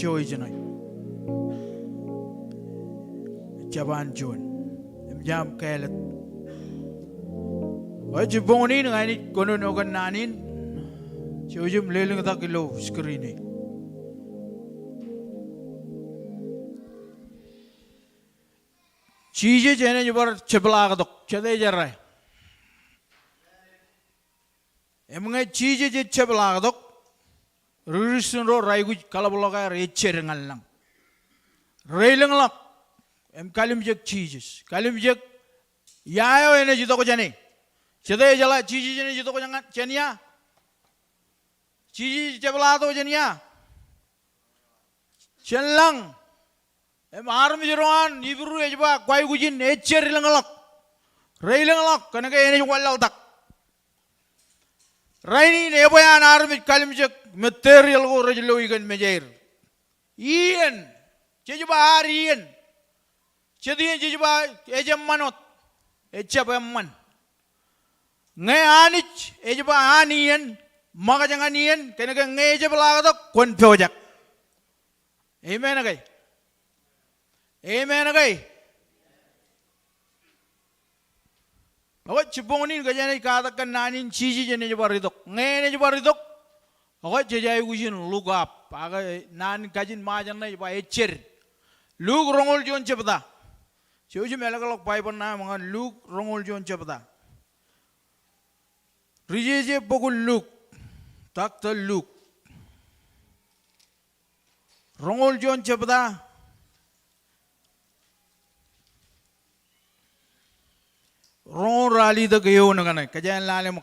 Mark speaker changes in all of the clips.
Speaker 1: joy janai jaban jon jam kelet wajib bongoni ngani kono nogan nanin jojum leling tak kilo screen चीजें जने जो बार चपला का तो चले जा रहा है एमंगे चीजें जो चपला का तो रिश्तों रो राय कुछ कलाब लगा रेचे रंगल लंग रेलंग लंग एम कालिम जग चीजें यायो एने जितो को जाने चले जला चीजें जने जितो को jangan जनिया चीजें चपला तो जनिया चलंग Arm jeroan ibru ejba kwai gujin ecer lengalak reilengalak kanaka ene wallau tak raini neboyan arm kalimjek material go rajlo igan mejair ien jejba arien jedian jejba ejam manot ejabamman ngai anich ejba anien maga jangan ien kanaka ngejebla tak kon project amen agai Amen agay. Ako chipongin kaya na ikatakan nanin chiji jene jabaridok. Ngayon jabaridok. Ako chajay gujin look up. Aga nan kajin majan na jaba echer. Look rongol jon chapda. Chojim elagalok paipan na mga look rongol jon chapda. Rijeje pokul look. Takta look. Rongol jon chapda. Ron rally the gayo na ganay kajan lalim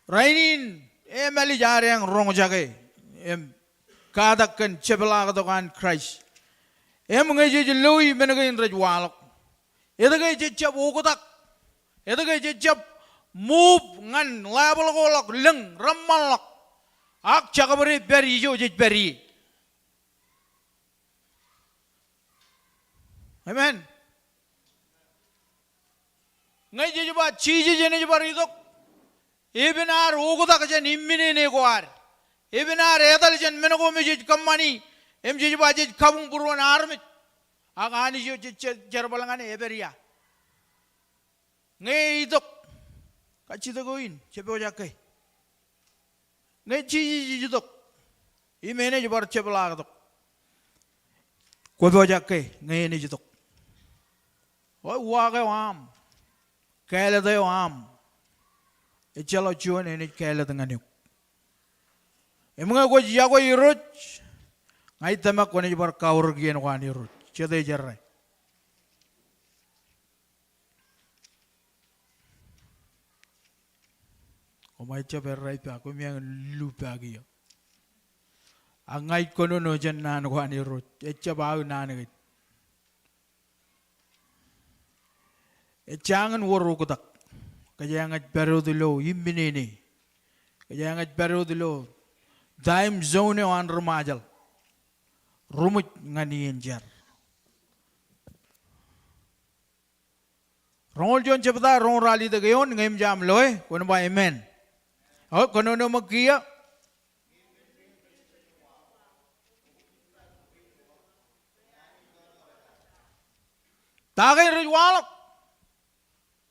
Speaker 1: rainin mali jare ang rong jagay kadakan chebala kadakan Christ ngaji lui menagayin rajwalok edagay jechap ukotak edagay jechap move ngan level golok leng ramalok ak chakabari beri jo jej beri Amen. Ngai je juba chiji jene juba ridok. Ebenar ogoda kajan immine ne goar. Ebenar edal jan menago me je kamani. Em je juba je kabung buruan armit. Agani je jarbalangane eberia. Ngai idok. Kachida goin chebo jakai. Ngai chiji jidok. Imene juba chebla dok. Kobo jakai ngai ne jidok. Waga wam, kaya tayo wam, ecelo chuan ini kaya dengan yuk. Emang aku jago irut, ngai tamak kau ni bar kaur gian wan irut, cete jarai. Kau macam berai pa, aku miang lupa lagi. Angai kono nojan nan wan irut, ecah bau nan gitu. Jangan waru kutak, kajangan baru dulu imbini ni, kajangan baru dulu time zone on remajal, rumit ngani enjar. Rongol jon cepeta rong rali tegayon ngem jam loe, kono ba amen. Oh kono no makia. Tagay rewalok.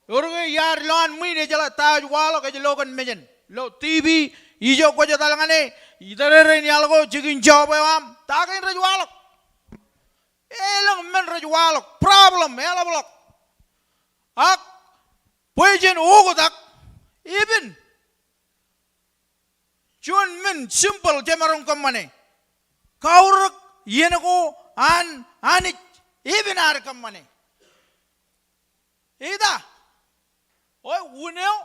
Speaker 1: Orang yar lawan mui ne jala taj walo kaje logan mejen lo TV ijo ko jata langane idare re ni algo jigin job am takin raj walo elang men raj walo problem ela blok ak poijen ogo tak even chun men simple jemarong kamane kaurak yenako anit even ar kamane ida Oi, uneo,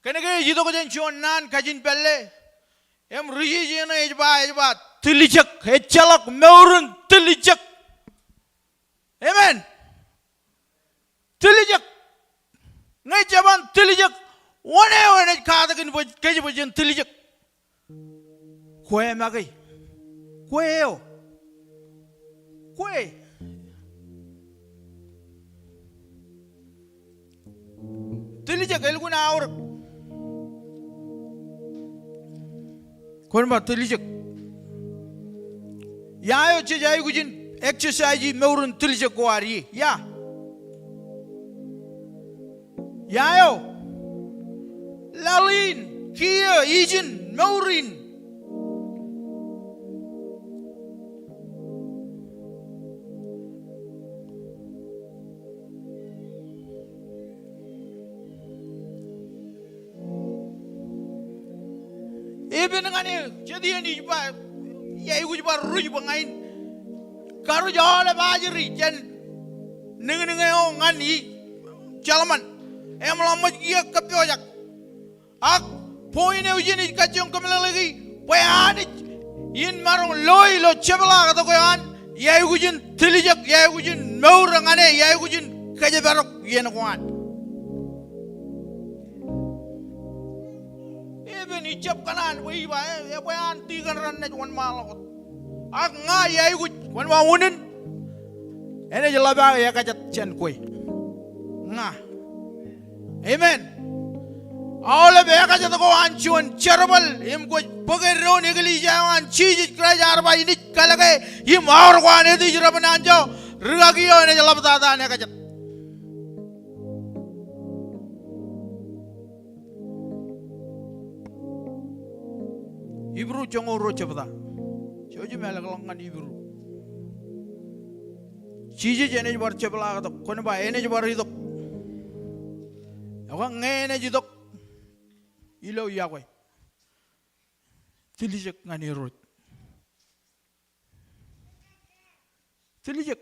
Speaker 1: kena kaya jito ko jen chuan kajin pelle, em riji jena ejba, tilijak, echalak, meurun tilijak, amen, tilijak, ngai jaban tilijak, uneo ene kata kin kaji bojen tilijak, kue magai, kue, Tilijak elguna aur kon ba tilijek yayo che jay gujin exercise meurun tilijek ko ari ya yayo lalin kia ijin meurin Eben ngani jadi ni ba ya igu ba ruj ba ngain karu jole bajiri jen ning o ngani jalman em lamaj gia kapyojak ak poine ujini kachong kamelagi bayani in marong loy lo chebla kata koyan ya igu jin tilijak ya igu jin meurangane ya igu jin kaje barok yen kwan Eben ijab kanan wei ba ya bayan tigan ran ne wan malakot ak nga ya igu wan wa unin ene jelaba ya kajat chen koi nga amen All of the go on chun cherable, him go Pogero Nigelija and Cheese Krajar by Nick Kalake, him our one is Rabananjo, Rugagio and Jalabata Nagajat. Hebrew Chongo Rochabda, Joji Malagalong and Hebrew. Cheese Jenny Barchabla, the Konaba Energy Barido. Awang Energy Doc. Ilo Yahweh. Tilijek ngani rot. Tilijek.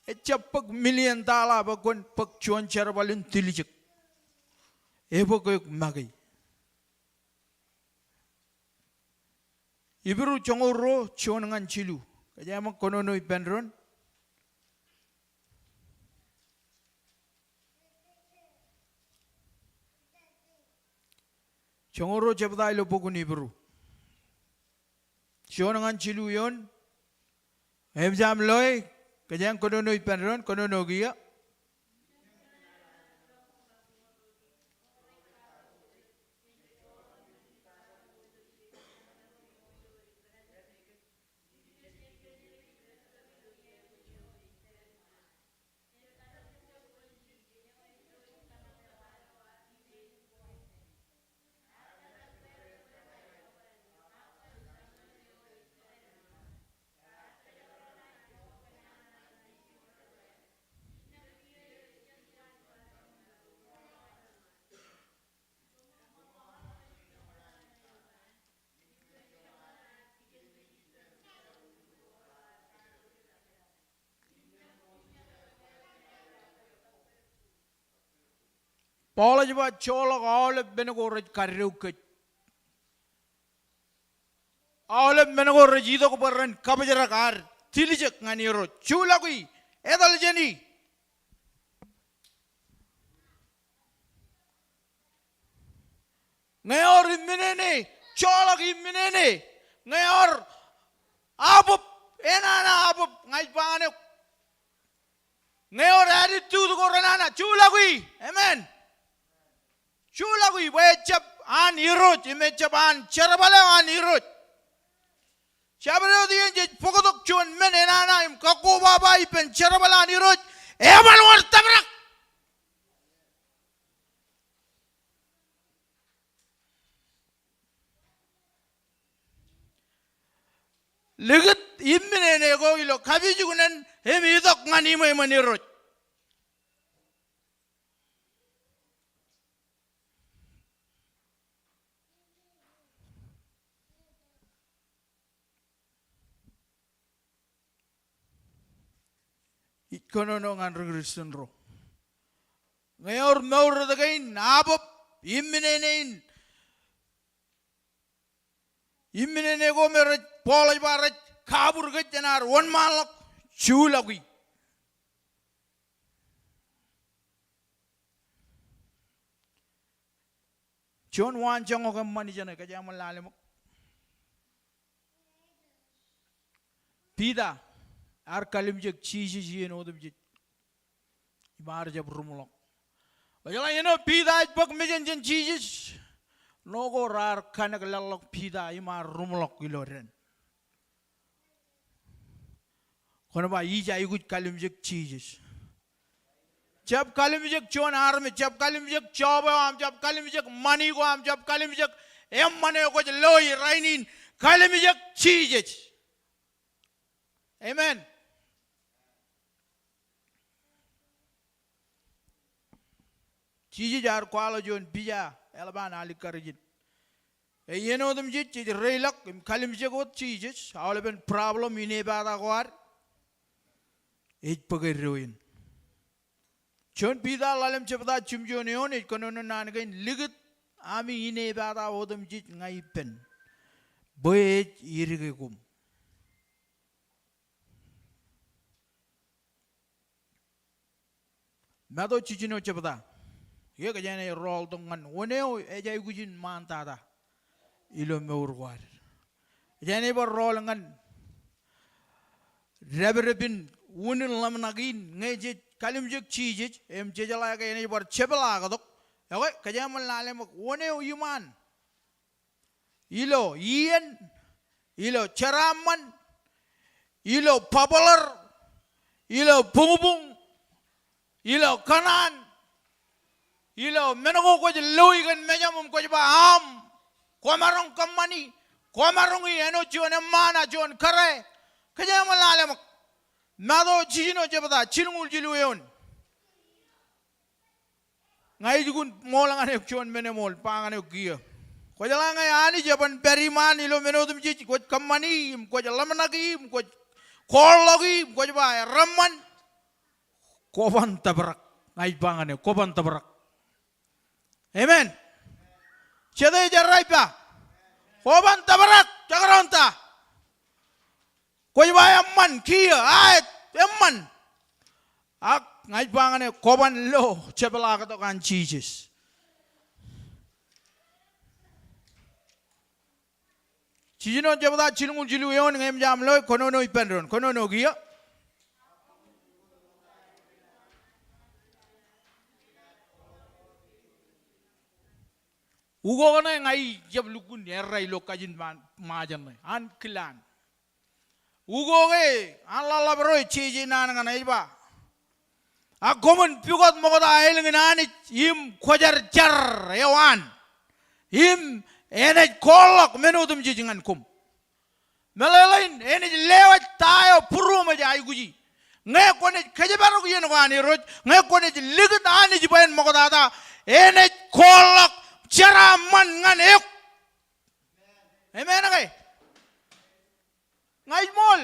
Speaker 1: Echapag $1,000,000 bagon pag chuan charabalin tilijek. Ebo koyok magay. Ibru chongoro chuan ngan chilu. Kaya mang konono ipenron. Chongoro jabda ilo pogun ibru. Shonangan chilu yon. Emjam loy. Kajang konono ipenron konono gia. Paula jiba cholak all benegoraj karreuket. All benegoraj ido ko barren kabajarakar tilijek nganiro chulagui edal jeni. Ngayor imminene cholak imminene ngayor abup enana abup ngai pangane ngayor attitude ko renana chulagui amen. Chulagui wechap an irut imechap an cherabale an irut chabalo diyan je pokodok chun men enana im kakko baba ipen cherabala an irut emal war tabrak ligat immenene go ilo kabijigunen em idok ngani mo manirut Ikono ngan Kristen ro. Ngayor maur dagain nabop imminene go meret polaj barat kabur gajanar one malak chulagui. John wan jango kam mani jana kajamal lalemok. Pida Ar kalim jek cheese jen odum jek ibar jab rumulok. Bajala pida bak mejen jen cheese Nogo rar kana lalok pida ima rumlok giloren. Kono ba ija igut kalimjek cheeses. जब कालिमजक चोन are में जब कालिमजक चौबे आम जब कालिमजक money को आम जब कालिमजक M मने को लोई राइनिन कालिमजक चीजेच आमेन चीजेज आर क्वालो जोन बिया एलबान आली करजिन ये नो तुम चीज रेलक कालिमजक वो चीजेच आवले बन प्रॉब्लम इने बादा कोर एज पगर रोइन John pida lalem cepeda cumjo neone kono nan gain ligit ami ine bada odem jit ngai pen boy irige kum mado cicino cepeda ye ka jane rol dongan woneo eja igujin mantada ilo meurwar jane bor rol ngan reberebin wunin lam nagin ngeje kalimjek cheeses em jejala ka ene bar chebala gadok oke kajamal lalem wone yuman ilo ien ilo charaman ilo popular ilo bung ilo kanan ilo menago ko loy gan mejamum ko ba am komarong kamani komarong eno jon mana jon kare kajamal lalem 나도 지진어 제보다 지능을 지루해온 ngai jugun molang ane kuan mene mol pang ane kia ko jala ngai ani jaban beriman ilo meno dum ji ko kamani ko jala managi ko kologi ko jaba ramman ko ban tabrak ngai pang ane ko ban tabrak amen chede jarai pa ko ban tabrak jagaronta ko jaba amman kia ay amman ak ngai pangane koban lo chebala ka to kan Jesus chijino jebada chilungul jilu yon ngem jam lo kono no ipendron kono no gia ugo kana ngai jeb lukun erai lo kajin majan an kilan ugo ge an la bro chijina ngana iba Agomen pigot mogoda ailing nani im khojar jar yawan im ene kolok menudum jijingan kum melelain ene lewat tayo puru maja aiguji nge kone kajabaru yen wani roj nge kone ligat ani jibain mogoda da ene kolok jaraman ngan ek amen ngai mol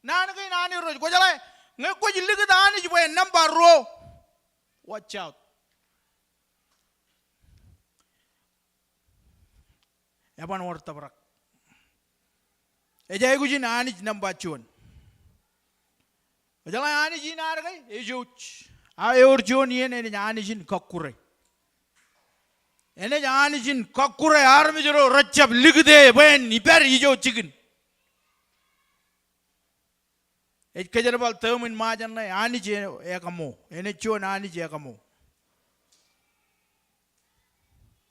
Speaker 1: nani nani roj kojalai nge ko liga dani jibo number row watch out yaban warta barak ejay guji nani number chon ejala ani ji nar gai ejuch a eur jon yen ene ani jin kakure ene ani jin kakure armi jero rachab ligde ben iper ijo chicken एक कजर बाल तमिन माजन नहीं आनी जे एकमो एने चोन आनी जे एकमो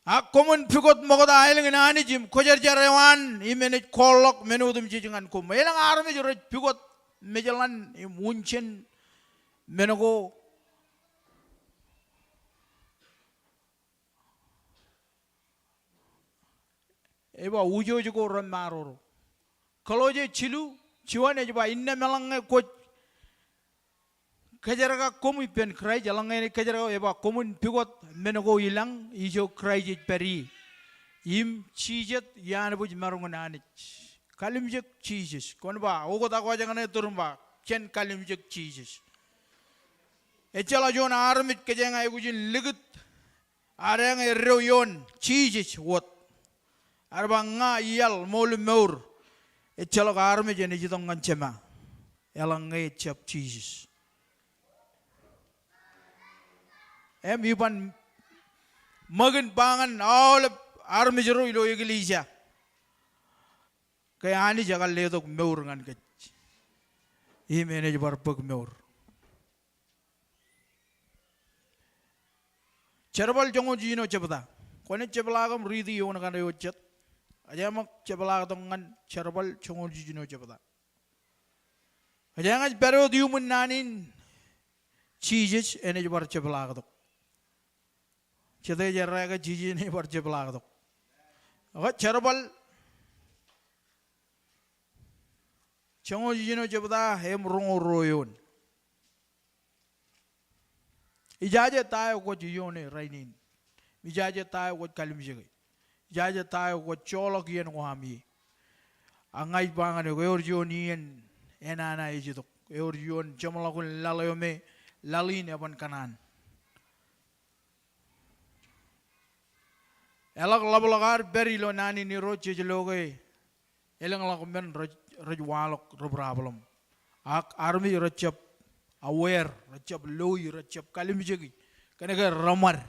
Speaker 1: आ common फिगोत मगोदा आइलिंग आनी जिम कजर जरेवान इमेने कोलक मेनुदम जिजंgan kum elang arme jore फिगोत मेजलान मुंchen मेनगो एबा उजो जको रमारो Kaloje चिलु Ciwan aja ba inna melangnya ko kajaraga komu pen krai jalangnya ini kajaraga eba komun pigot menago ilang ijo krai jit peri im cijet yana buj marungan anich kalim jek cijes kon ba ogo ta ko jangan turun ba ken kalim jek cijes echala jon armit kajanga igujin ligit arang eroyon cijes wot arba nga iyal mol meur echalok arme jene jitong ngancema elang ngai chap Jesus em iban magan bangan all arme jero ilo iglesia kay ani jagal ledok meur ngan ke I manage barpag meur Cherabal jongo jino chapda Kone cebelagam ridi yon kan yochet. Aja mak cebelagatong ngan cerbal chongol jijino cebada. Aja ngan pero diumun nanin cheeses ene bar cebelagatong. Cete jarraga jiji ne bar cebelagatong. Aja cerbal chongol jijino cebada hem rongo royon. Ijaje tayo ko jiyone rainin. Ijaje tayo ko kalimjige. Ijaje tayo ko cholok yen ko hami. Angai bangan ko orjon yen enana ejitok. Orjon jamalakun lalayome lalin apan kanan. Elak lablagar beri lo nani ni roche jeloge. Elang lakumen rajwalok robrabalom. Ak army racap aware racap loy racap kalimjige. Kanega ramar.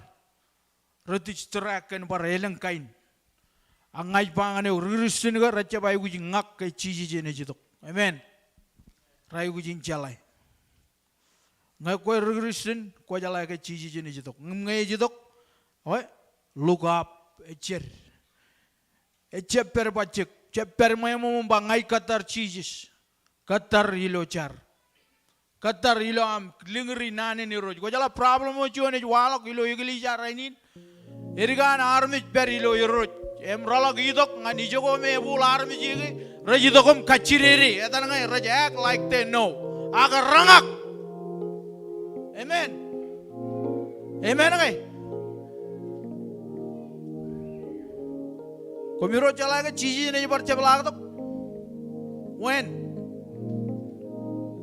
Speaker 1: Ratich terakan para elang kain. Angai pangane rirusin ga racha bai guji ngak ke ciji jene jitok. Amen. Rai guji jalai. Ngai ko rirusin ko jalai ke ciji jene jitok. Ngai jitok. Oi look up echer. Echer per bacek. Ceper mai membangai katar ciji. Katar ilocar. Katar ilo am lingri nane ni roj. Ko jala problem mo chuane walak ilo igli jar ini. Irigan army perilo yorot emrala gidok ngani jogo me bul army jigi rajidokom kachiriri etan ngai raj act like they know aga rangak. Amen. Amen ngai komiro chala ke chiji ne bar chablag to when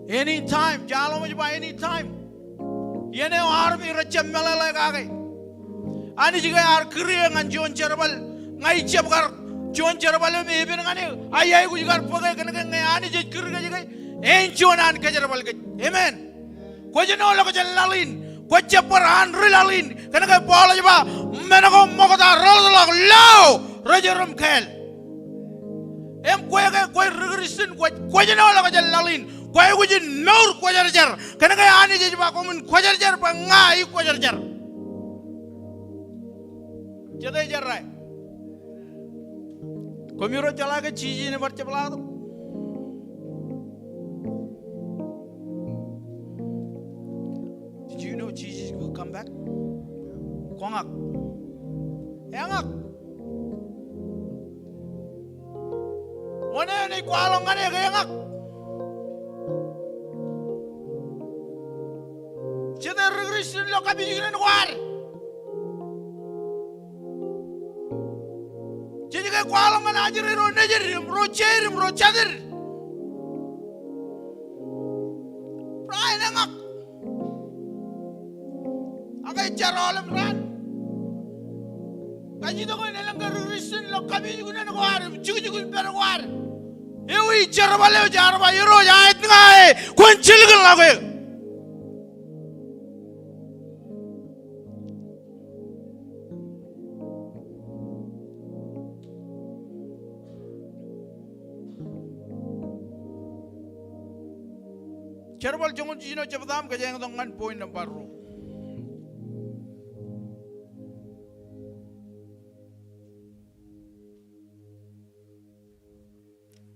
Speaker 1: anytime jalo me ba anytime yene army racham mela lagai ani juga ar kriya ngan John Cherbal ngai cebgar John Cherbal me eben ngane ayai gu juga pagai kan ngai ani je kriya juga en John an ke Cherbal ke amen ko je no lo ko lalin ko cepar an rilalin kan ngai bola juba menako mokota rol lo rajarum khel em ko rigrisin ko je no lo ko lalin ko gu je nor ko jar kan ngai ani je juba ko mun ko jar pa ngai ko jar Jadai jarrai. Komiro chala ke chiji ne bar chapla to. Did you know Jesus will come back? Kongak. Engak. One ni kwalong ngane ke engak. Jadai regresin lo kabi jine kwar. Jadi kayak kualang kan aja ro nejer ro chadir. Prai nengak. Akai cara alam ran. Kaji to kan elang risin lo kabi juga na kuar, juga per kuar. Ewi cara bale ro jait ngai kuncil kan lagu. Cerbal jongon jino cepetam ke jeng dongan poin nomor ro.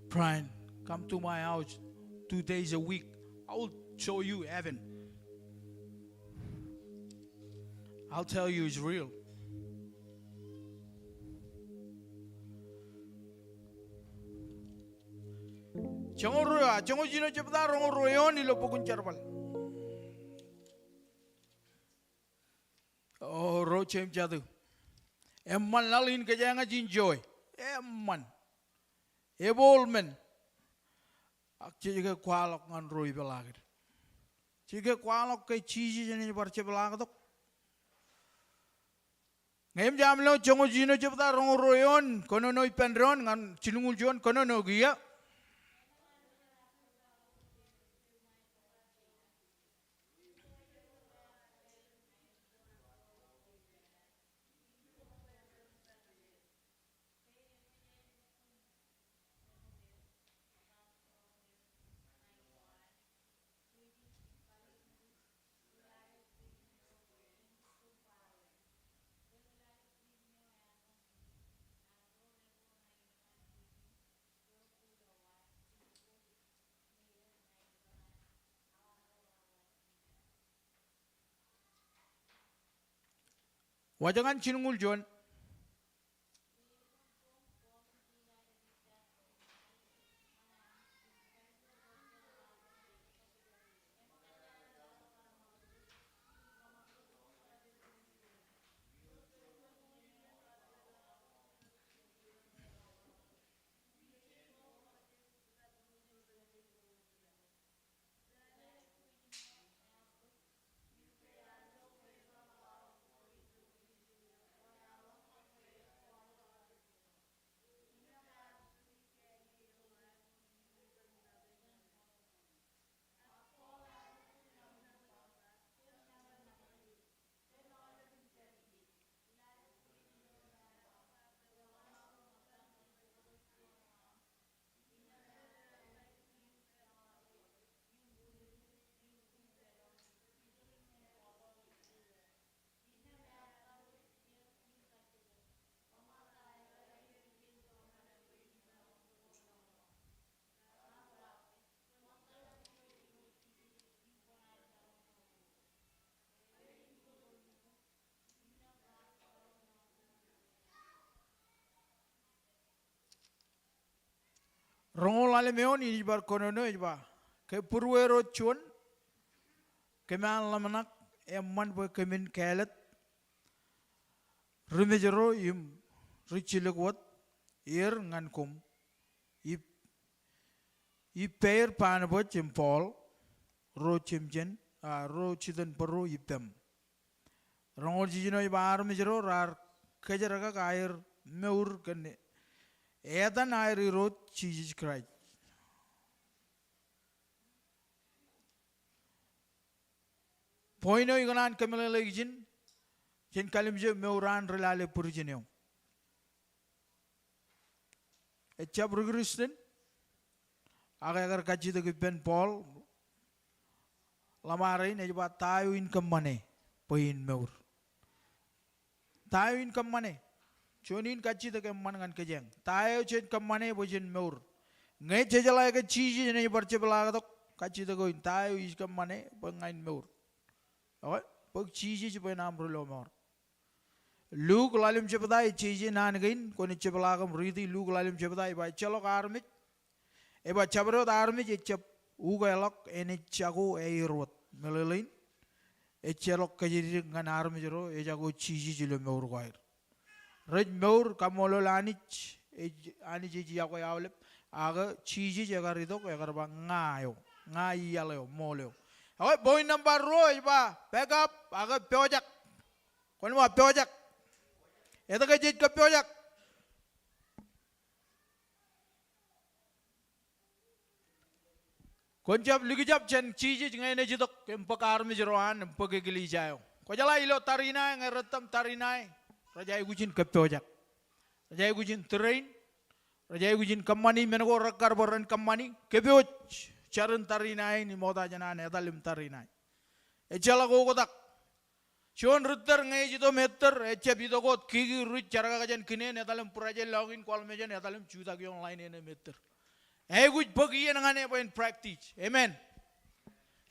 Speaker 1: Brian, come to my house 2 days a week. I will show you heaven. I'll tell you it's real. Jangan jino cepeta rongo royon ilo pokun cerbal. Oh ro cem jadu. Emman lalin ke jangan jinjoy. Emman. Ebolmen. Ak juga kualok ngan roi belagir. Jika kualok ke ciji jene bar cebelag tok. Ngem jam lo jangan jino cepeta rongo royon kono noi pendron ngan cinungul jon kono no gia. Wajangan cinungul John. Rongol ale meon ini bar konono iba. Ke purwero chun. Keman lamanak emman boy kemin kalet. Rumejero im richilagwat ir ngankum. I pair panabot im Paul. Ro chimjen. Ro chidan peru iptem. Rongol jijino iba armejero rar kejaraga air meur kene. Edan air ro Jesus Christ. Poino iganan kamela legin. Jen kalimje meuran relale purjineo. Echab rugristen. Agar kaji de ben Paul. Lamarin ejba tayo income money. Poin meur. Tayo income money. Chonin kaji de man ngan kejeng. Tayo chen kamane bojin meur. Ngai jejala ke chiji ne barche belaga tok kaji de goin tayo is kamane bangain meur. Oh, pag chiji je poin amro lo meur. Lug lalim chepdai chiji nan gain koni chepelagam ridi lug lalim chepdai ba chalo armit. Eba chabro armit chep ugalok ene chago eirot melelin. Echelok kaji ngan armit jero ejago chiji jelo meur gair. Red meur kamolo lanich ani jiji ako yawlep aga chiji jaga ridok jaga ba ngayo ngai yaleo moleo. Awai boy number roy ba back up aga pyojak kono ma pyojak eta ka jit ka pyojak konjab ligijab chen chiji ngai ne jidok empakar mi jeroan empagegili jayo ko jala ilo tarina ngaratam tarinai Rajai gujin kepojak, rajai gujin train, rajai gujin kamani menego rakar boran kamani kepoj charan tarinai ni moda jana nedalim tarinai. Echala go godak, Shon rutter ngai jito meter, echa bito got kiki rut charaga kajan kine nedalim puraje login call meja nedalim chuda ki online ene meter. Guj bagi nangane po in practice, amen.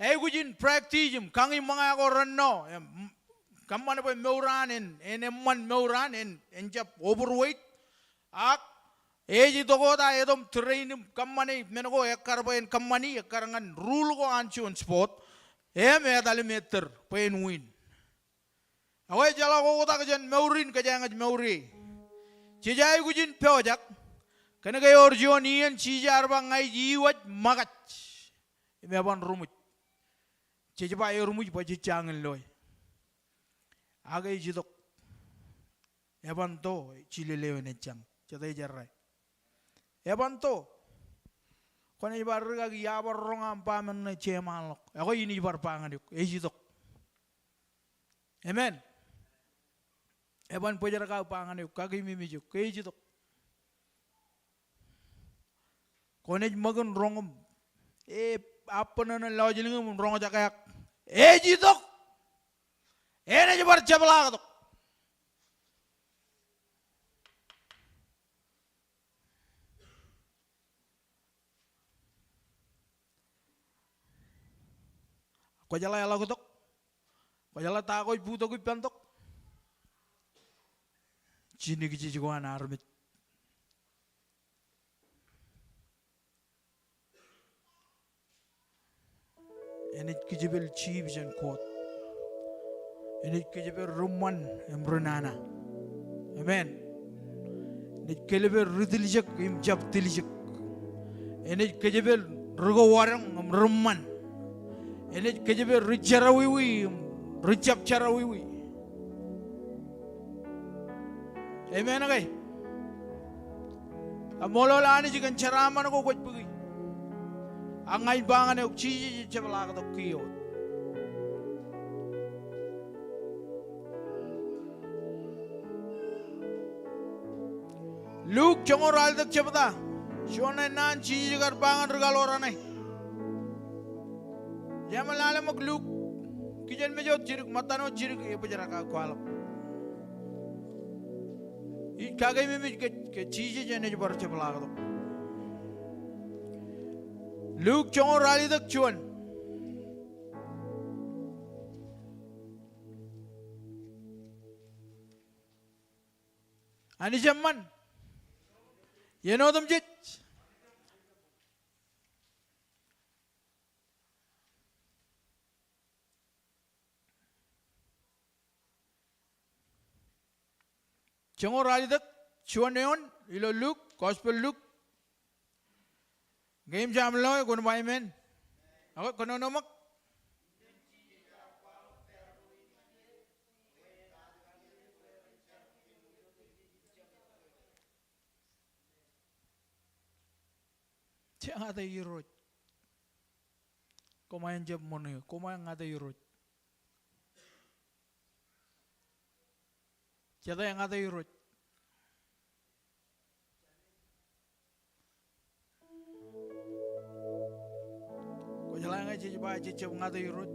Speaker 1: Gujin practice kangi mga ko ranno. Kaman po meuran en emman meuran en jap overweight ak eji togo da edom train kamani menego ekar po en kamani ekar ngan rule ko anchu on spot edali meter po en win awai jala ko da kajan meurin kajang meuri cijai gujin pyojak kana kay orjonian cijar bangai jiwat magat meban rumut cijba rumut po cicangin loy Agay jidok eban to chile leo ne chang chata jarrai eban to kone ibar ga ya bar ronga pamen ne chemalok ako ini ibar pangan dik e jidok amen eban pojar ka pangan dik kagi mimi juk e jidok kone magan rongom e apana na lawjilingum ronga jakayak e jidok Ene je bar cebla to. Ko jala yala ko tok. Ko jala ta ko buto ko pentok. Jini kiji jiguan armit. Enit kiji bel chief jen kot. Enit kiji bel rumman emrunana. Amen. Enit kiji bel ridilijak imjab dilijak. Enit kiji bel rugo warang rumman. Enit kiji bel rijarawiwi rijab charawiwi. Amen agay. Amolo lani jikan charaman ko kwat pugi. Ang ngay bangan ay ukchiji chabala ka kiyo. Luke chongor aldak chabada. Shona nan chiji kar bangan regalora nay. Jamal alam mag Luke kijan mejo chirik matano chirik e pajara ka kwalak. Kagay mimi ke chiji jene jo bar chabala ka. Luke chongor rali dak chuan. Ani jamman. You know them jit. Chongor rali dak chuan neon ilo Luke gospel Luke. Game jam lo kun bai men. Ako kono nomak. Jangan ada irot. Kumain jam mana? Kumain ada irot. Jadi yang ada irot. Jalan aja coba aja coba ngata irut,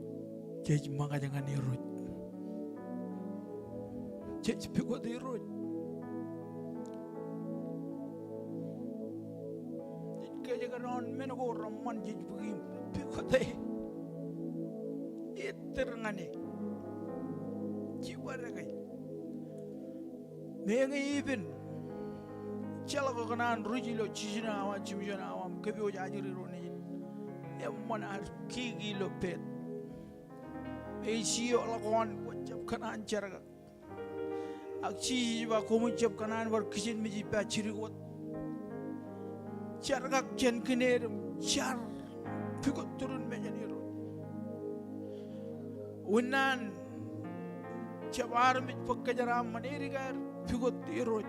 Speaker 1: jadi mangga jangan irut, jadi pikut irut, jadi jangan non menako raman jadi begini pikut deh, itu rengane, jiwa rekai, mengenai even, cila kau kenan rujilo cijina awam cimjana awam kebiu jadi irut ni. Emman ar kigi lopet, Asia lakukan wajib kanan cara, aksi jiwa komunicap kanan berkesin menjibat ciri kuat, cara jen kiner, cara pikut turun menjadi roh, unan cabar mit pekerjaan manirigar pikut iroj,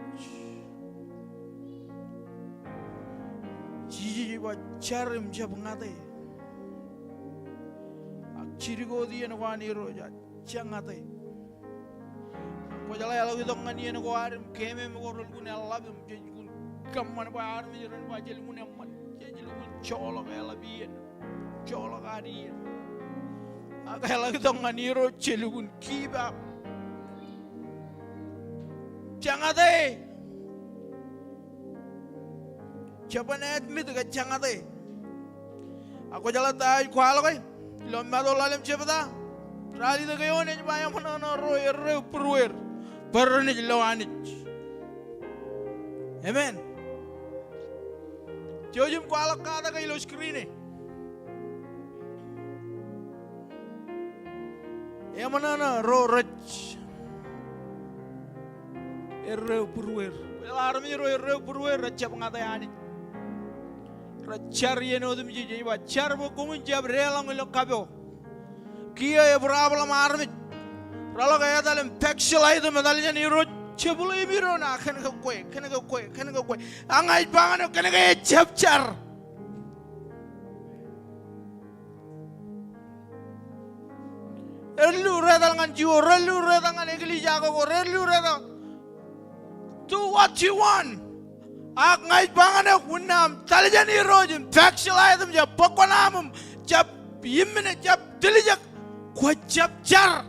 Speaker 1: jiwa cara menjadi pengatai. Cirigo dia nak wani roja, jangan tay. Kau jalan kalau kita ngani nak warim, keme mengorol guna labim, jadi gun kaman warim jalan wajil guna man, jadi gun colok labian, colok harian. Kalau kita ngani roja, jadi gun kibab, jangan tay. Siapa nak admit tu jangan tay. Aku jalan tay, kau halau kau. Lomba tu lalim siapa dah? Rali tu kayu ni cuma mana royer perwer, berni lawanit. Amen. Jauh kuala kata kayu screen ni. Yang mana royerch, perwer. Alarmi royer perwer, raja pengatai anit. Cari yang itu menjadi apa? Cari bukumun jab relang elok kabel. Kia ya problem armit. Kalau kaya dalam peksil itu medalnya ni rot. Cebulu ini rona kena kau kue. Angai bangan kena kaya car. Relu redal ngan jiwa, relu redal ngan egli jago, relu redal. Do what you want. Ak ngai bangan ek unam talijan irojim peksil item jab pokwanamum jab yimene jab dilijak kwa jab jar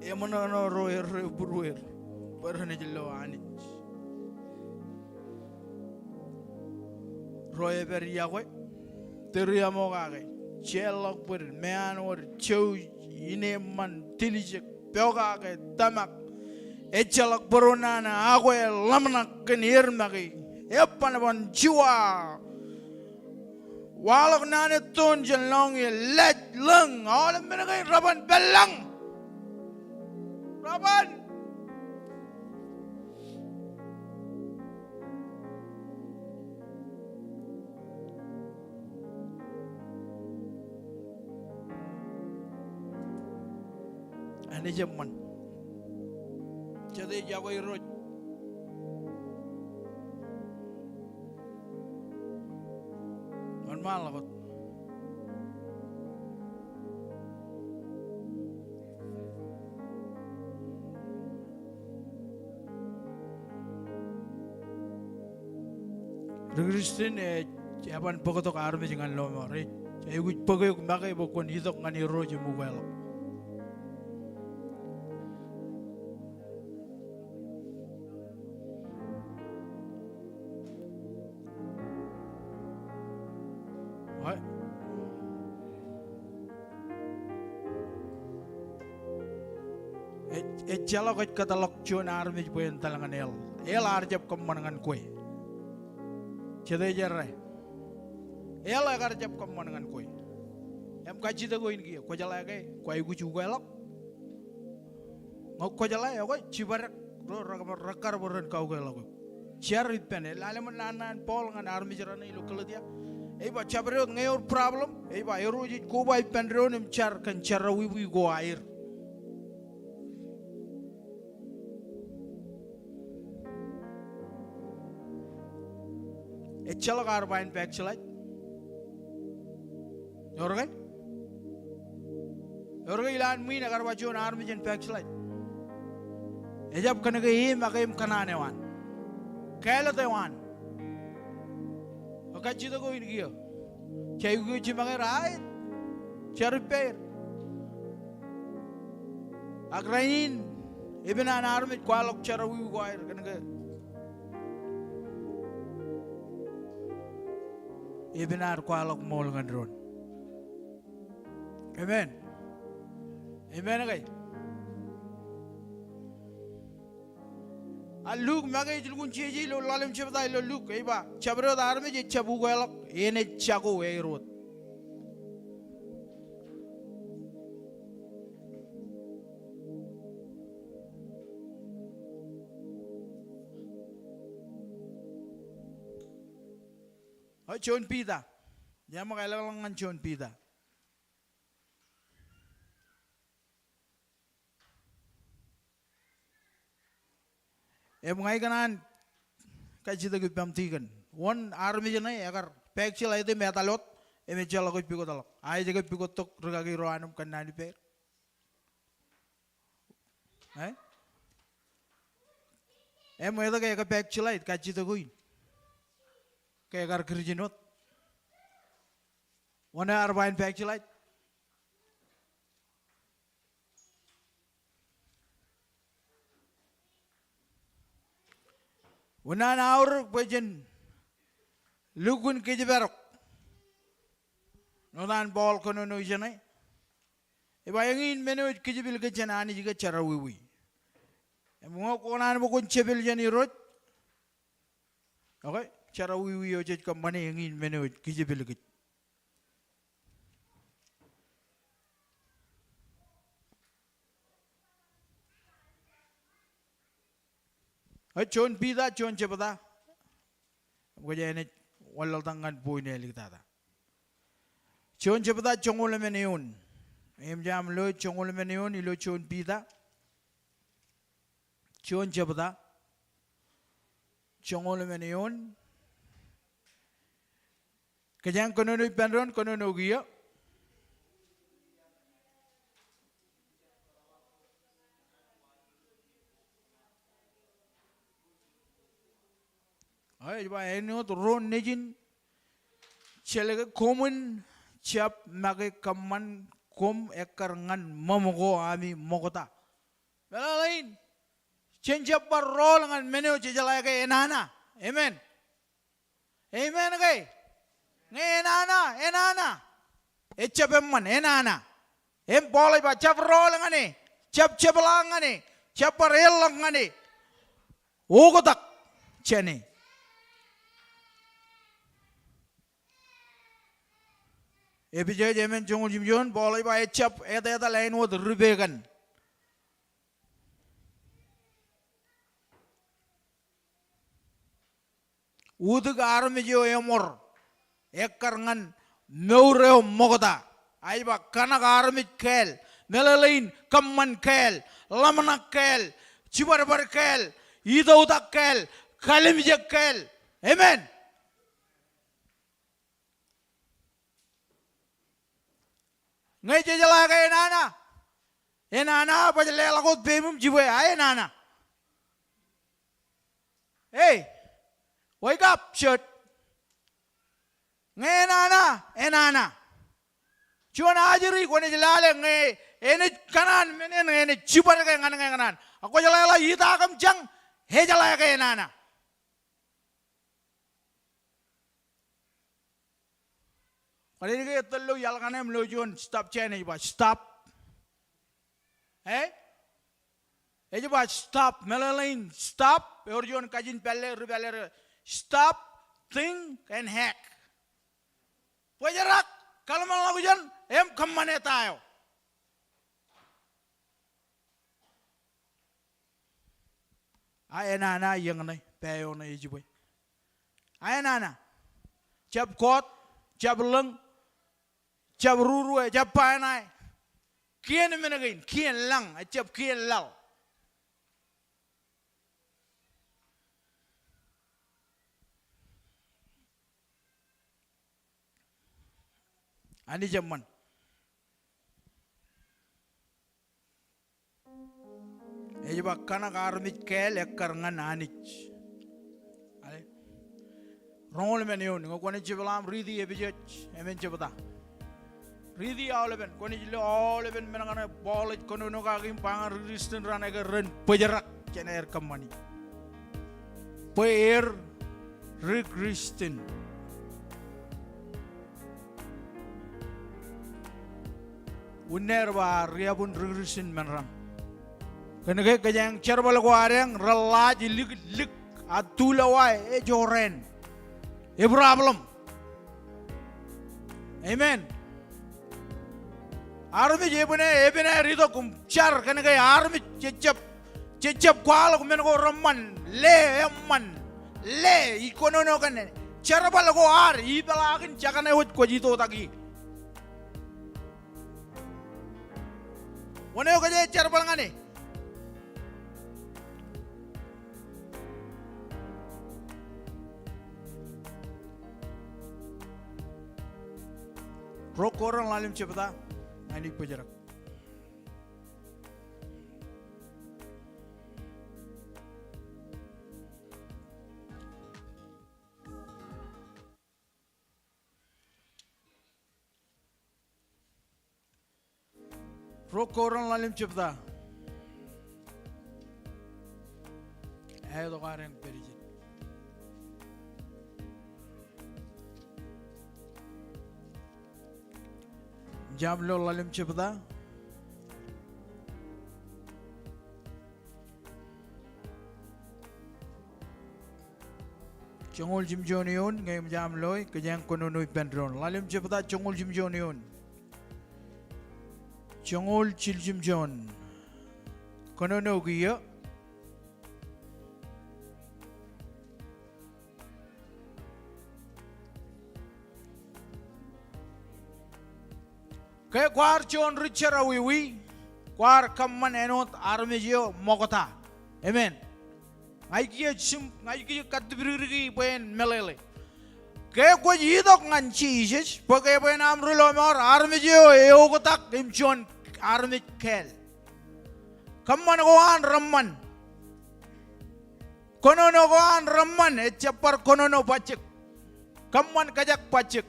Speaker 1: Emana no roer buruer Pernah jelo anit. Roy beria koy. Teria mo kage. Chelok per mean or chow ine man tilijek pyoga kage tamak. Echalak beronana aku lamnak kenir magi. Epan ban jiwa. Walak nane ton jelong let leng. Alam menagai raban belang. Raban. Ane jaman. Jadi jago iroj. Man malakot. Regrestin japan pokotok arme jangan lomore. Saya ikut pegawai makai pokon hidup ngani iroj mugalo. Echala kat kata lokjon arme poin talangan el arjab kemenangan kue. Cedai jarre. El arjab kemenangan kue. Em kaji tu koin kia, kau jalan ke, kau ibu juga elok. Ngau kau jalan ya kau cibarak, rakar beran kau ke elok. Ciarit pen, lalaman nanan pol ngan arme jarane ilu kelut ya. Eba cabreo ngayor problem, eba erojit kau bai pen reonim car kan cara wibu go air. Echala karbain pack chelai. Yorgai? Yorgai ilan mina karbajon army jen pack chelai. Ejab kena ke makai kanane wan. Kaila te wan. Oka cita ko ini kio. Cai ko cimakai right. Cari repair. Agrain. Even an army kualok cara wiu kuair kena ke. Ibinar kualok mol ngandron. Amen. Amen agay. Aluk magay julgun cheji lo lalim chebda lo luk iba. Chabro dar me je chabu kualok ene chago weirot. Oh, John Pita. Dia makailangan ng John Pita. Mga ikanan, kasi ito pamtikan. One army dyan ay, agar peksil ay ito metalot, medyo ako pikot alok. Ay, jaga pikot tok, ragagi roanong kanani per. Mga ito kaya ka peksil ay, kasi ito ko yun. Kaya agar kerjinot. Wana arbain peksil ay. Wana na aur pwedyan lugun kijiberok. Nodan ball kono no iyan ay. Iba yung menu kijibil ka dyan ani jiga charawiwi. Mga kunan mo kung chibil dyan irot. Okay? Charawiwi o dyan ka mani yung menu kijibil ka. Ay, John Pita, John Chepata. Kaya ini walal tangan boy ni eliktada. John Chepata, Chongol Meneon. Jam lo Chongol Meneon, ilo John Pita. John Chepata, Chongol Meneon. Kaya kono no ipenron, kono no giya. Ay, ba eno to ron nejin celega common chap mage kaman kom ekar ngan momogo ami mogota. Lain Chenjap par rol ngan meneo jalaya ke enana. Amen. Amen kay. Enana. Echapemman enana. Boleh ba cap rol ngani. Cap lang ngani. Cap rel lang ngani. Ugotak chene. Ebijay jemen jongul jimjon boleh ba echap eta lain wad rubegan. Udug armijo emor ekkarngan meureo mogota aiba kanak armit kel melalain kamman kel lamanak kel cibarbar kel idaudak kel kalimjek kel. Amen. Ngai jala kay enana pa jala lakot bemum jiwe ay enana. Hey, wake up, shirt. Ngai enana. Cuman ajari ko ni jala ngai ene kanan menen ene cibar kay nganan. Ako jala la ita kam jang he jala kay enana. Kali ni kaya telo yal kanem lojon stop channel ba stop. Coba stop melalain stop. Orjon kajin pelle stop think and hack. Wajarak kalau malah hujan kemana tayo. Ayana yang nai payo nai jiboy. Ayana jab kot jab leng. Jab ruru jab panai kian menagain kian lang jab kian lau ani zaman ejba kana garmit kel ekkar ngan anich ale rongol menion ngokone jiblam ridi ebijech emen jebata Ridi awleben, koni jilo awleben menangane boleh kono no kagim pangar Kristen rana ke ren pejerak kena air kemani. Per Kristen. Uner ba riabun Kristen menram. Kena ke kajang cerbal ko areng relaj lik atulawai joren. Problem. Amen. Army ebene rito kum char kene kay army cecep kwala kum ko ramman le ikono no kene char bal ko ar ibala akin chakane hot ko jito tagi wone ko je char bal ngane rokoran lalim cepata ani pejarak rokoran lalim cepta do karen perije Jamlo lalim cepta Chongol jimjonion ngayam jamloy kajang kononoy pendron lalim cepta chongol jimjonion Chongol chiljimjon konono giya Kaya kwar chon richara wiwi kwar kamman enot armejio mogota. Amen. Ngai kia katbirigi pen melele. Kaya kwa jidok nganchi isis pakai pen amrulo mor armejio eogotak imchon armej kel. Kamman goan ramman. Konono goan ramman echapar konono pacek. Kamman kajak pacek.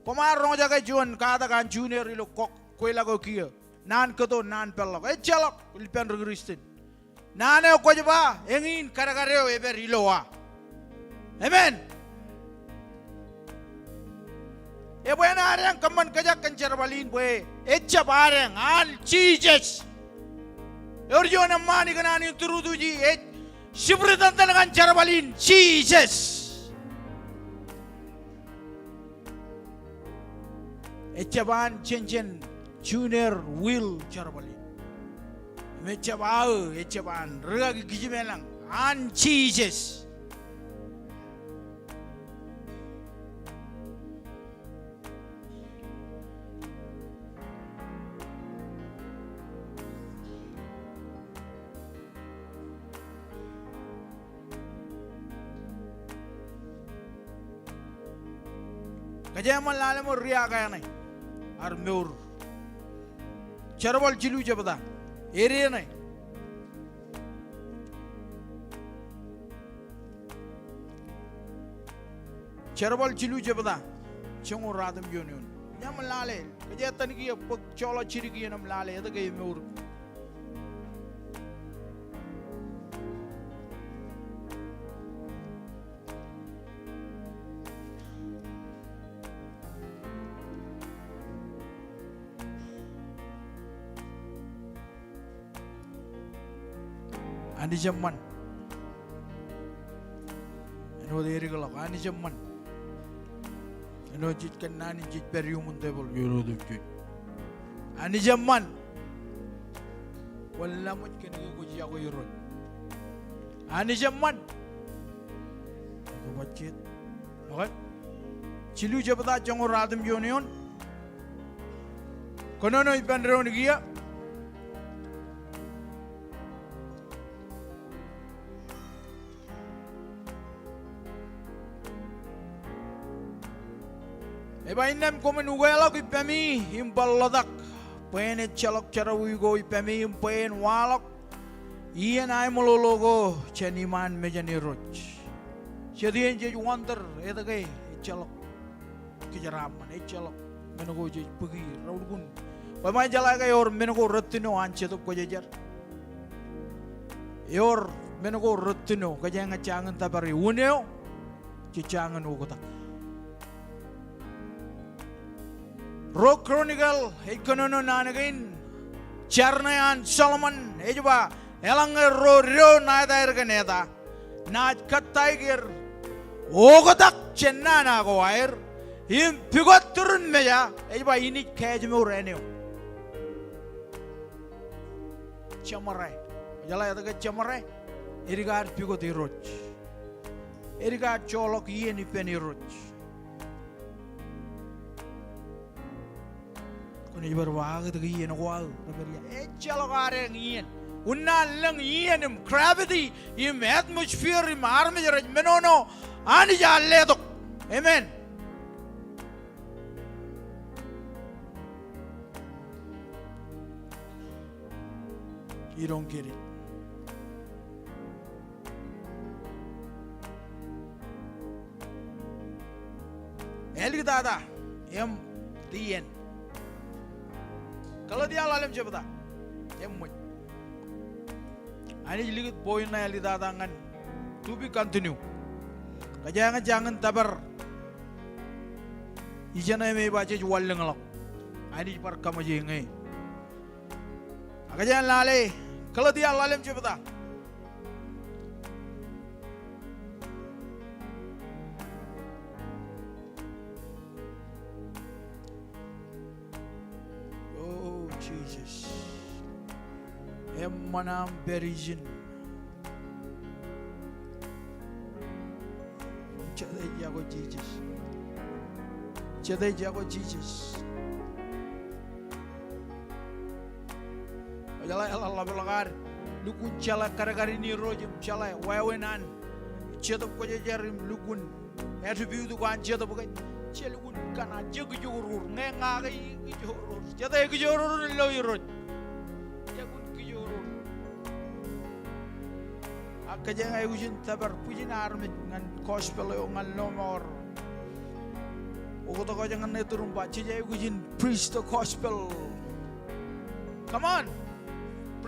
Speaker 1: Komar rong jaga juan kata kan junior ilo kok kue lago kia nan keto nan pelok chalok lipen Kristen Nane ko ba engin karakareo eber iloa. Amen. E buena arang kaman kajak kancar balin boy. Echa barang al Jesus. Orjo namani kanani turuduji e shibritan tangan kancar balin Jesus. Echa ban chen junior will charbalin. Mecha bau echa ban rega gijimelang an Jesus. Kajaman lale mo riya kaya na armur charwal chilu jabda area na charwal chilu jabda chongo radam yun nyaman lale kajatan ki pag chola chiri ki nam lale eda kay mur Ani jaman, ano diri kalau ani jaman, ano jit kan nani jit periumun tebel yoro dukjui, ani jaman, wala mo kan ko jiya ko yoro, ani jaman, ako bacit, okay, chilu jabata jango radam yonion, kono no ipan reon giya. Eba inam komen ugalok ipami imbaladak pene chalok charawi go ipami impen walok iyan ay molologo chaniman mejani roch chadiyan je wonder eta kay chalok kijaraman chalok menugo je pagi raudgun pamay jala kay or menugo rattino ancheto ko jejar yor menugo rattino kajanga changan tabari uneo chichangan ugota Rock Chronicle, Econono Nanagain, Charnayan Solomon, Ejba, Elanger Ro Nada Erganeda, Nat Kat Tiger, Ogodak Chenana Goire, Him Pigot Turun Meja, Ejba Init Kajmu Renio Chamarai, Jala Chamarai, Irigard Pigoti Roch, Irigard Cholok Yen Penny Roch. Ni berwag tu iyan wag, beria. Ecalo kare iyan, unna lang iyan im gravity, im atmosphere, im armature, menono, ani jalle to, amen. You don't get it. Elgi dada, the end. Kalau dia lalim siapa emut. Ani jilik poin na yali dadangan. To be continue. Jangan tabar. Ijana me baca jual lengalok. Ani par kamu jengai. Jangan lale. Kalau dia lalim siapa Jesus. Emmanam berijin. Chadai jago Jesus. Chadai jago Jesus. Jalai Allah belakar. Lukun chala kar ini rojim chala wawenan. Chadap ko jarim lukun. Attribute ko an chadap ko. Chelukun kana jagujurur ngengai gujurur. Chadai gujurur lo yurut. Jagun gujurur. Akaja ngai ujin tabar pujin armit ngan gospel yo ngan nomor. Ogo to ko jangan neturum ba chijai ujin preach the gospel. Come on.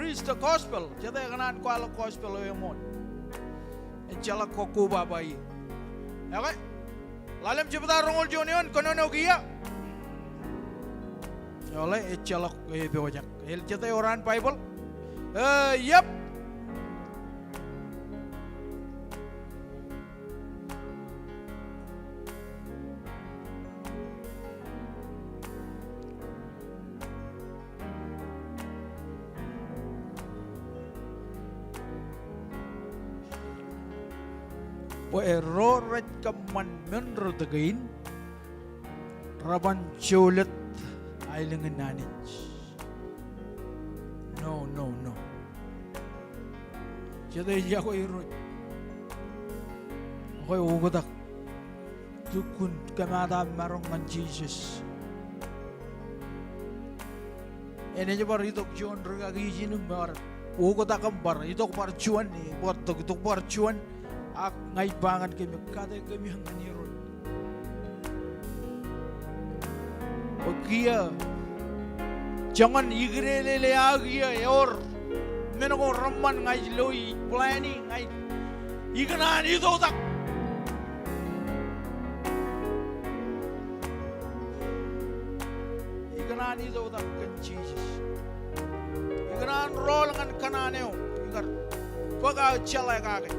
Speaker 1: preach the gospel. Jete kanan ko ala gospel o yamon. Enchala ko kuba bayi. Okay? Lalim cipta rongol jonion kono no kia. Oleh enchala ko bewajak. El jete orang Bible. Yep. Po error kaman menro tagain raban chulet ay langanin. No. Jadi iya ko error. Ako ugodak. Dukun kamada marong man Jesus. Ene je bar itok John ragagi jinung bar. Ugodak bar itok par chuan ni bar tok par chuan. Ak ngay bangan kami kada kami hang aniron. Okia jangan igrelele agia yor menako ramman ngay loi planning ngay ignan itu tak ignan itu tak Jesus ignan rol ngan kananeo igar baga chala kage.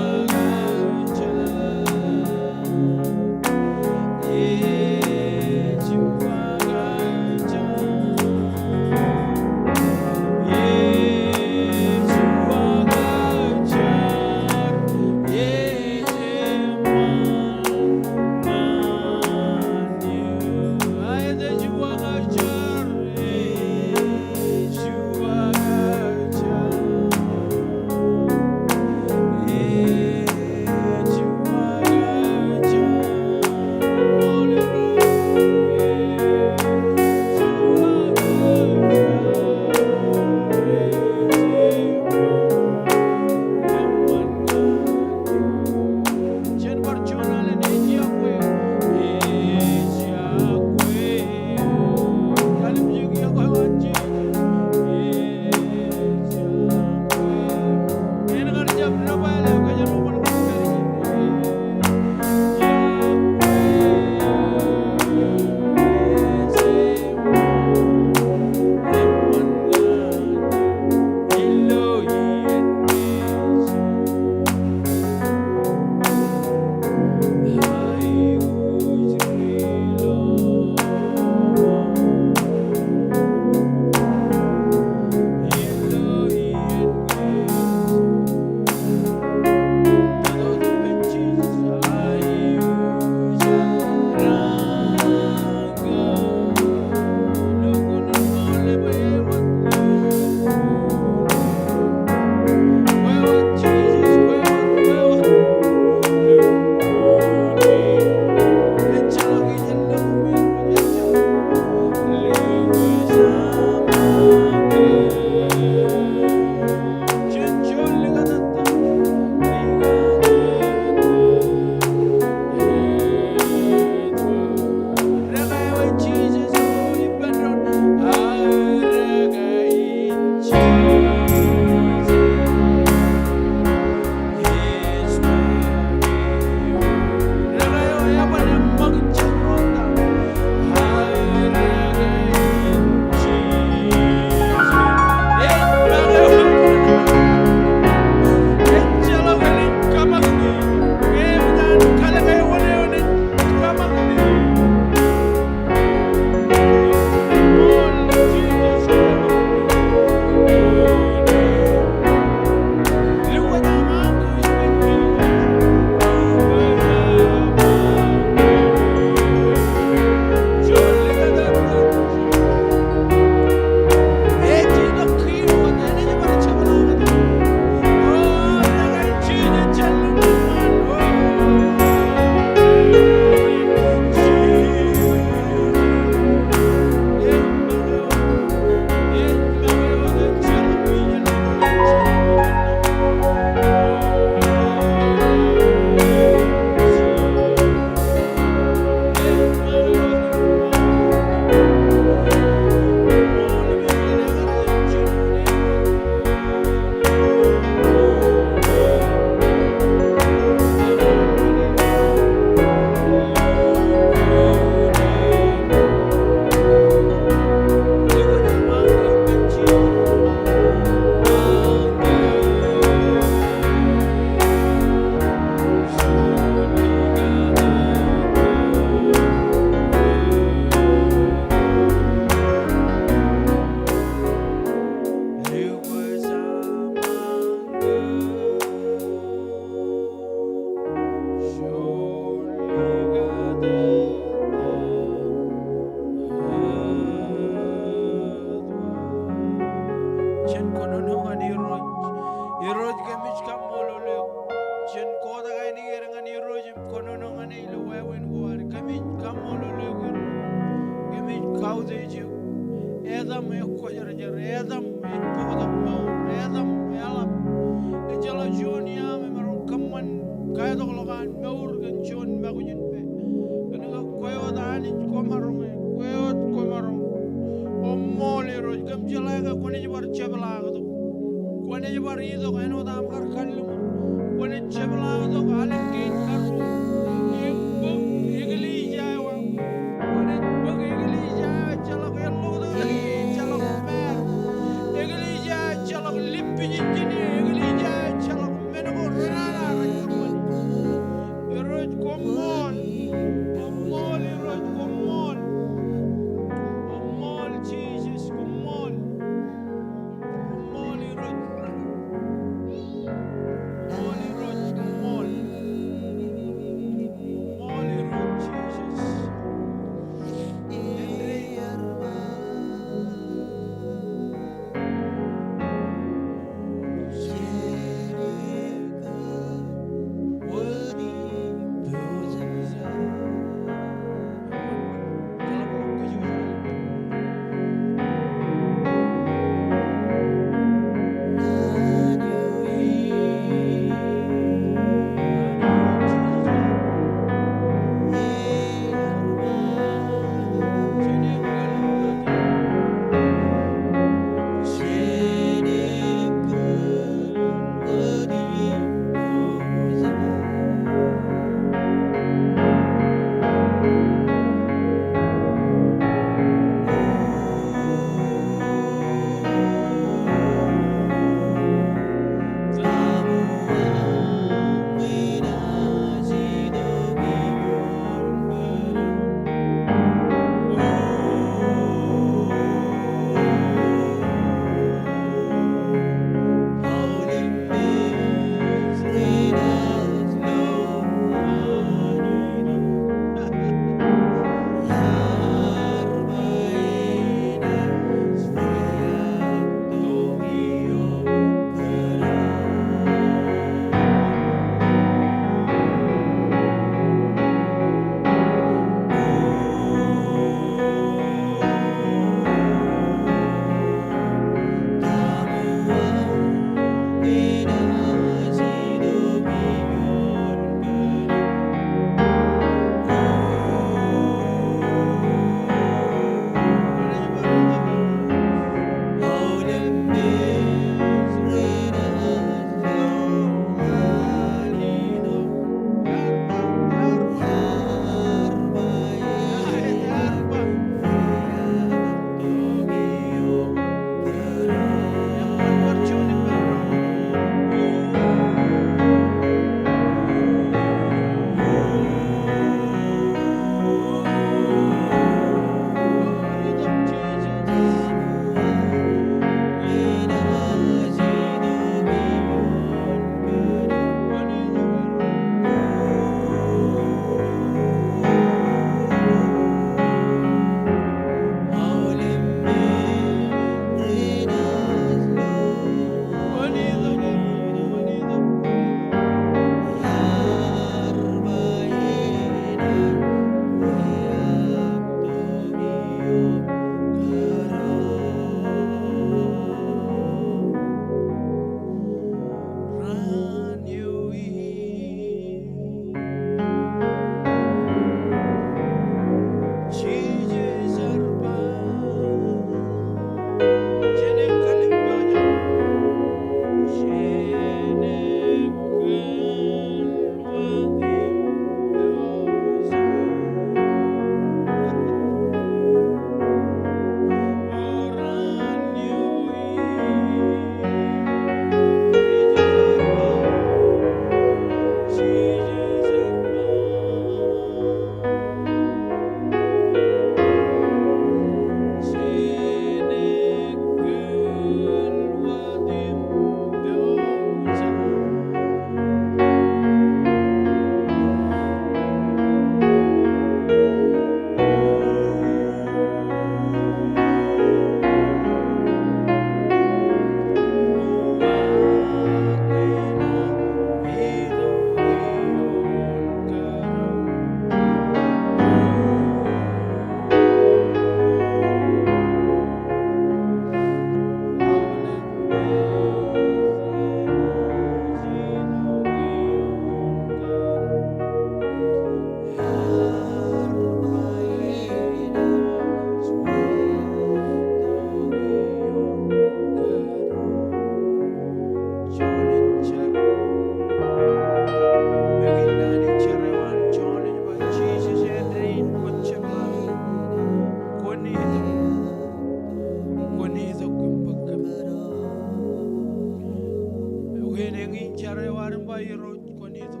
Speaker 1: ba iro konito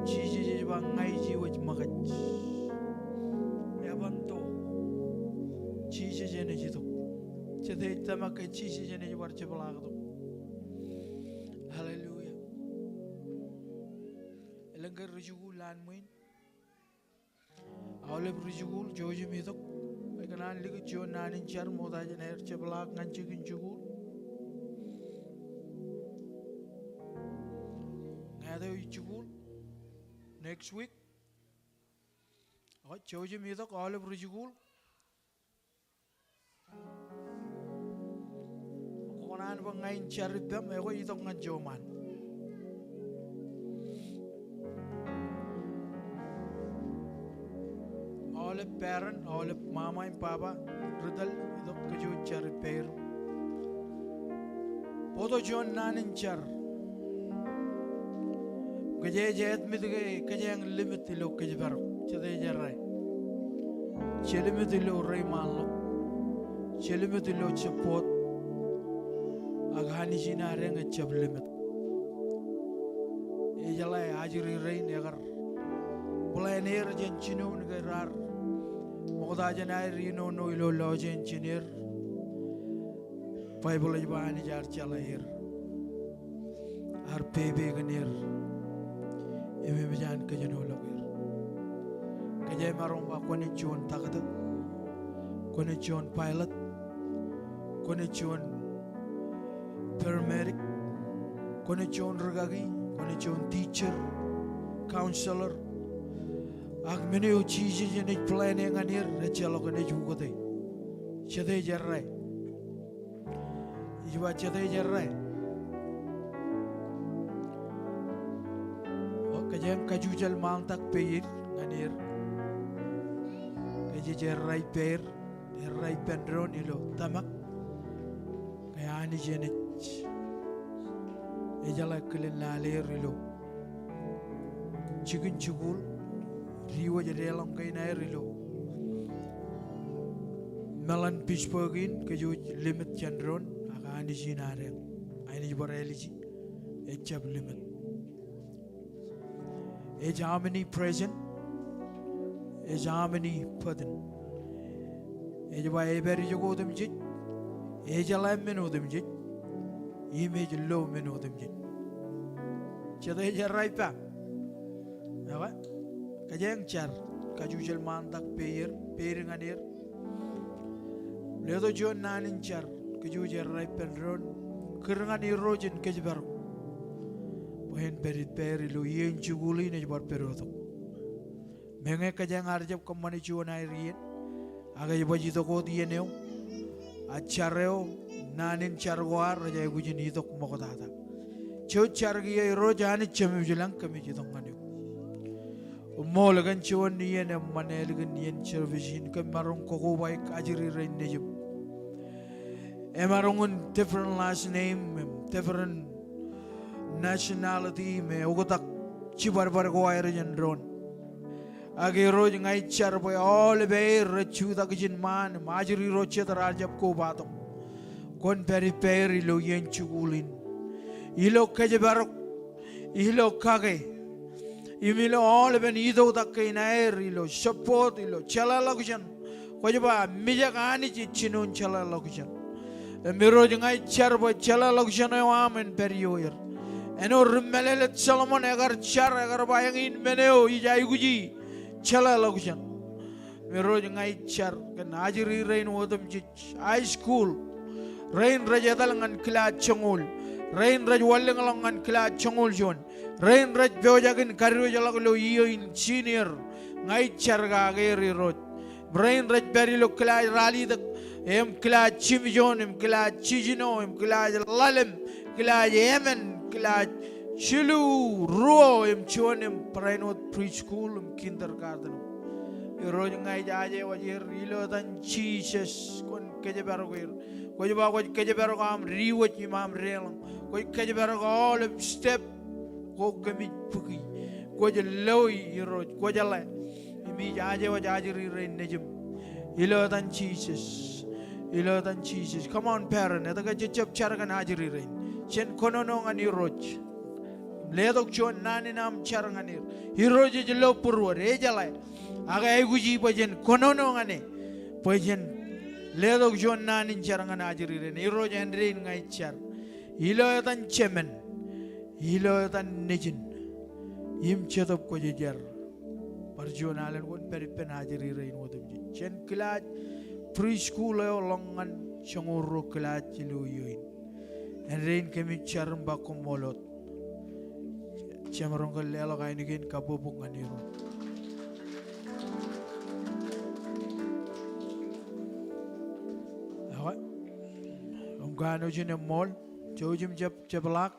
Speaker 1: jiji ba ngai ji waj magaj ya banto jiji jene jito chete tamak jiji jene ji warche balagdo hallelujah elangar rujugu lan muin awle rujugu joji mitok kanan ligu jo nanin char moda jener che balak nganchigin jugu ngada jugu next week o joji mitok awle rujugu konan ba ngain char dam ego itok ngan joman all parent, all mama and papa, Rudal, the Kaju char pair. Podo John Nan in char. Gajet Midge, Kajang limit the lokajar, Chadajarai. Chelimithilo Raymalo, Chelimithilo Chapot, Aghanijina rang a chap limit. Ejalai Ajiri rain ever. Pioneer Genchino Garar. Modajanai Rino no ilo lodge engineer Bible Iban jar chalair our baby ganir Imijan Kajano Logir Kajamaromba Konichon Tagada Konichon pilot Konichon paramedic Konichon Ragagi Konichon teacher counselor Agmeni ucisi jenis planning anir recelo kene juga deh, cedai jerai, iba cedai jerai. Oh kajem kajujal mantak peir anir, kaje jerai peir, jerai pendron ilo tamak, kaya ani jenis, ejala kelen laler ilo, chicken chukul. Riwa jadi alam kain air ilo. Melan Pittsburghin keju limit chandron aga andi jinareng. Aini jibara eliji echab limit. Age how many present? Age how many pardon? Age ba eberi jogo dem jit. Age alam meno dem jit. Image low meno dem jit. Chada age right pa. Apa? Kajang char kajujal mantak peir nganir ledo jon nanin char kajujal rai pendron kerangani rojen kajbar bohen perit peri lu yen juguli ne bar peroto menge kajang arjab kamani juana rien aga yibaji to ko dieneo achareo nanin char war raja gujin hitok mokodata chau char giye rojani chemi julang kami jitong ngani Molagan chuan yen a maneligan yen chervishin kamarong kokobai ajiri rain nejum. Emarongun different last name, different nationality, me ogotak chibar bar ko ayre jandron. Age roj ngai char boy all beir rechu takjin man majiri roche tarajab ko batom. Kon peri peri lo yen chugulin. Ilo kajabarok, ilo kage. Imilo all ben ido takai nair ilo support ilo chala lagujan kojaba mija kani chinun chala lagujan miro jangai charbo chala lagujan amen perioyer eno rumelelet Solomon agar char agar bayangin meneo ijai guji chala lagujan miro jangai char kan ajiri rain wodam chich high school rain rajadalangan kila changul rain raj wallengalangan kila changul jon rain raj beojakin kario jalaklo iyo in senior ngai charga geri rot rain raj berilo kila rali dak em kila chimjon em kila chijino em kila lalem kila yemen kila chilu ruo em chuanem prainot preschool em kindergarten roj ngai jaje wajir ilo dan Jesus kon keje barogir ko ba ko keje barogo am riwot imam relang ko keje barogo all step ko gami puki ko je loy roj ko jala mi jaje wajiri rein nejum ilo dan Jesus come on parent eta ga chep charagan ajiri rein chen kono no ngani roj ledok chon nani nam charanganir hiroje jelo purwo rejalai aga ay guji pajen konono ngane pajen ledok chon nani charangan ajirire hiroje henrin ngai char ilo tan chemen ilo tan nejin yim chetop ko jejar parjonalen won peripen ajirire in wodum chen klaj preschool yo longan chongoro klaj luyoin henrin kemi charum bakomolot Ciamarong elo kain ikin kabubung kaniro. Awak, gano jine mall, jauh jim jep jeblak,